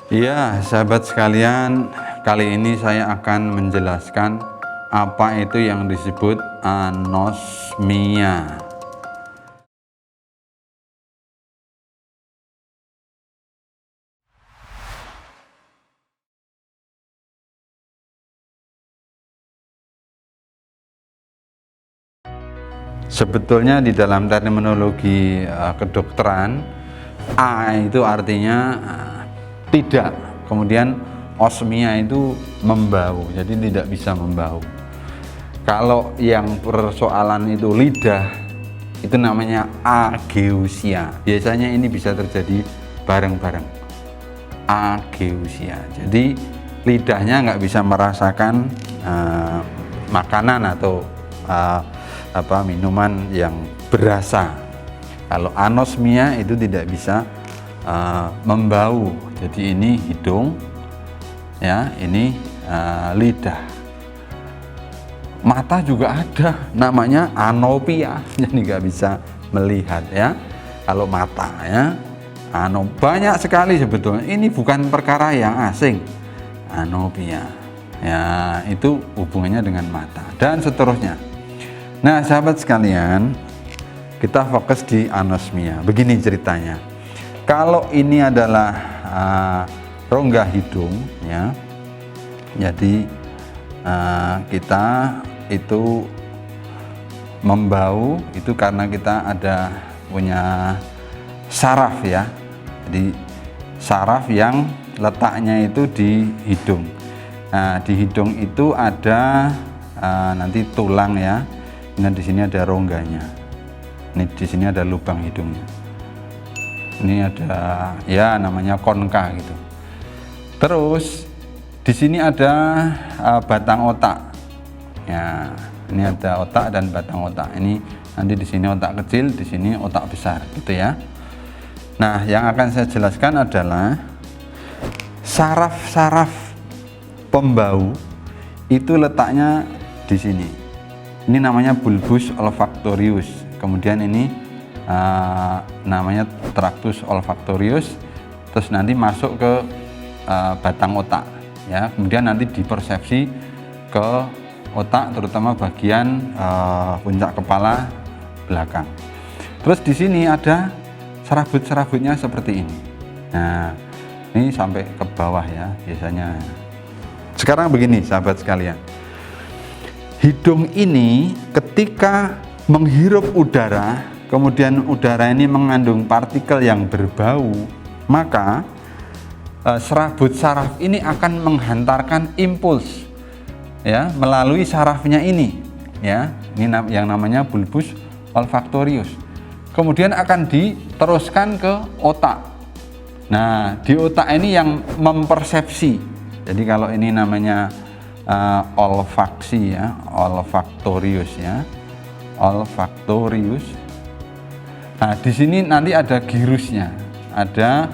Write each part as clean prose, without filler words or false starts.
Iya, sahabat sekalian, kali ini saya akan menjelaskan apa itu yang disebut anosmia. Sebetulnya di dalam terminologi kedokteran, A itu artinya tidak, kemudian osmia itu membau, jadi tidak bisa membau. Kalau yang persoalan itu lidah, itu namanya ageusia. Biasanya ini bisa terjadi bareng-bareng, ageusia. Jadi lidahnya nggak bisa merasakan makanan atau minuman yang berasa. Kalau anosmia itu tidak bisa membau. Jadi ini hidung, ya, ini lidah. Mata juga ada, namanya anopia, jadi nggak bisa melihat, ya. Kalau mata, ya, banyak sekali sebetulnya. Ini bukan perkara yang asing, anopia, ya, itu hubungannya dengan mata dan seterusnya. Nah, sahabat sekalian, kita fokus di anosmia. Begini ceritanya. Kalau ini adalah rongga hidung, ya, jadi kita itu membau itu karena kita ada punya saraf, ya. Jadi saraf yang letaknya itu di hidung. Nah, di hidung itu ada nanti tulang, ya. Nah, di sini ada rongganya. Ini di sini ada lubang hidungnya. Ini ada, ya, namanya konka gitu. Terus di sini ada batang otak. Ya, ini ada otak dan batang otak. Ini nanti di sini otak kecil, di sini otak besar, gitu ya. Nah, yang akan saya jelaskan adalah saraf-saraf pembau itu letaknya di sini. Ini namanya bulbus olfactorius. Kemudian ini namanya tractus olfactorius. Terus nanti masuk ke batang otak, ya. Kemudian nanti dipersepsi ke otak, terutama bagian puncak kepala belakang. Terus di sini ada serabut-serabutnya seperti ini. Nah, ini sampai ke bawah, ya, biasanya. Sekarang begini, sahabat sekalian. Hidung ini ketika menghirup udara, kemudian udara ini mengandung partikel yang berbau, maka serabut saraf ini akan menghantarkan impuls, ya, melalui sarafnya ini, ya. Ini yang namanya bulbus olfactorius. Kemudian akan diteruskan ke otak. Nah, di otak ini yang mempersepsi. Jadi kalau ini namanya olfaksi, ya, olfactorius, ya, olfactorius. Nah, di sini nanti ada girusnya, ada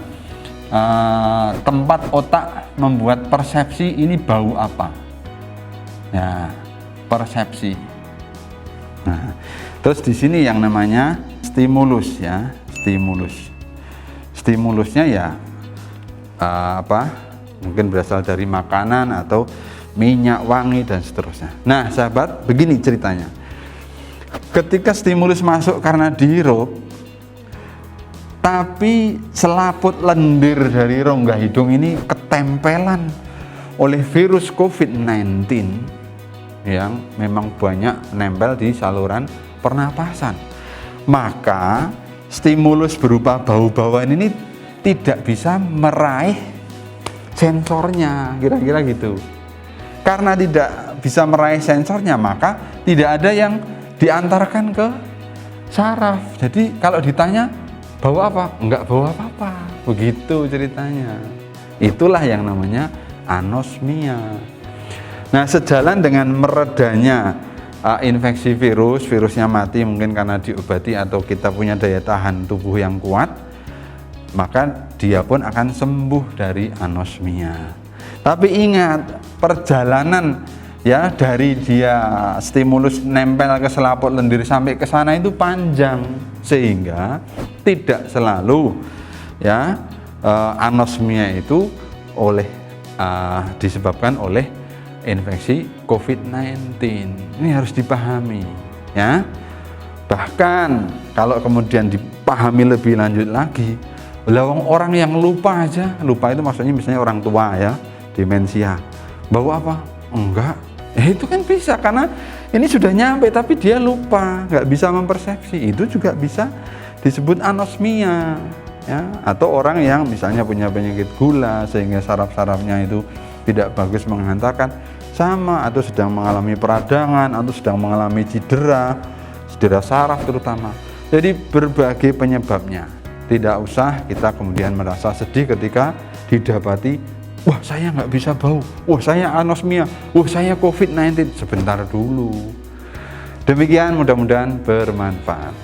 tempat otak membuat persepsi ini bau apa, ya, persepsi. Nah, terus di sini yang namanya stimulus, ya, stimulus. Stimulusnya, ya, mungkin berasal dari makanan atau minyak wangi dan seterusnya. Nah, sahabat, begini ceritanya. Ketika stimulus masuk karena dihirup, tapi selaput lendir dari rongga hidung ini ketempelan oleh virus COVID-19 yang memang banyak nempel di saluran pernapasan, maka stimulus berupa bau-bauan ini tidak bisa meraih sensornya, kira-kira gitu. Karena tidak bisa meraih sensornya, maka tidak ada yang diantarkan ke saraf. Jadi kalau ditanya bau apa? Enggak bau apa-apa. Begitu ceritanya. Itulah yang namanya anosmia. Nah, sejalan dengan meredanya infeksi virus, virusnya mati mungkin karena diobati atau kita punya daya tahan tubuh yang kuat, maka dia pun akan sembuh dari anosmia. Tapi ingat, perjalanan, ya, dari dia stimulus nempel ke selaput lendir sampai ke sana itu panjang, sehingga tidak selalu, ya, anosmia itu disebabkan oleh infeksi COVID-19. Ini harus dipahami, ya. Bahkan kalau kemudian dipahami lebih lanjut lagi, orang yang lupa aja, lupa itu maksudnya misalnya orang tua ya, demensia, bawa apa? Enggak, itu kan bisa karena ini sudah nyampe tapi dia lupa, nggak bisa mempersepsi, itu juga bisa disebut anosmia, ya. Atau orang yang misalnya punya penyakit gula sehingga saraf-sarafnya itu tidak bagus menghantarkan, sama, atau sedang mengalami peradangan atau sedang mengalami cedera saraf terutama. Jadi berbagai penyebabnya. Tidak usah kita kemudian merasa sedih ketika didapati, wah saya nggak bisa bau, wah saya anosmia, wah saya COVID-19. Sebentar dulu. Demikian, mudah-mudahan bermanfaat.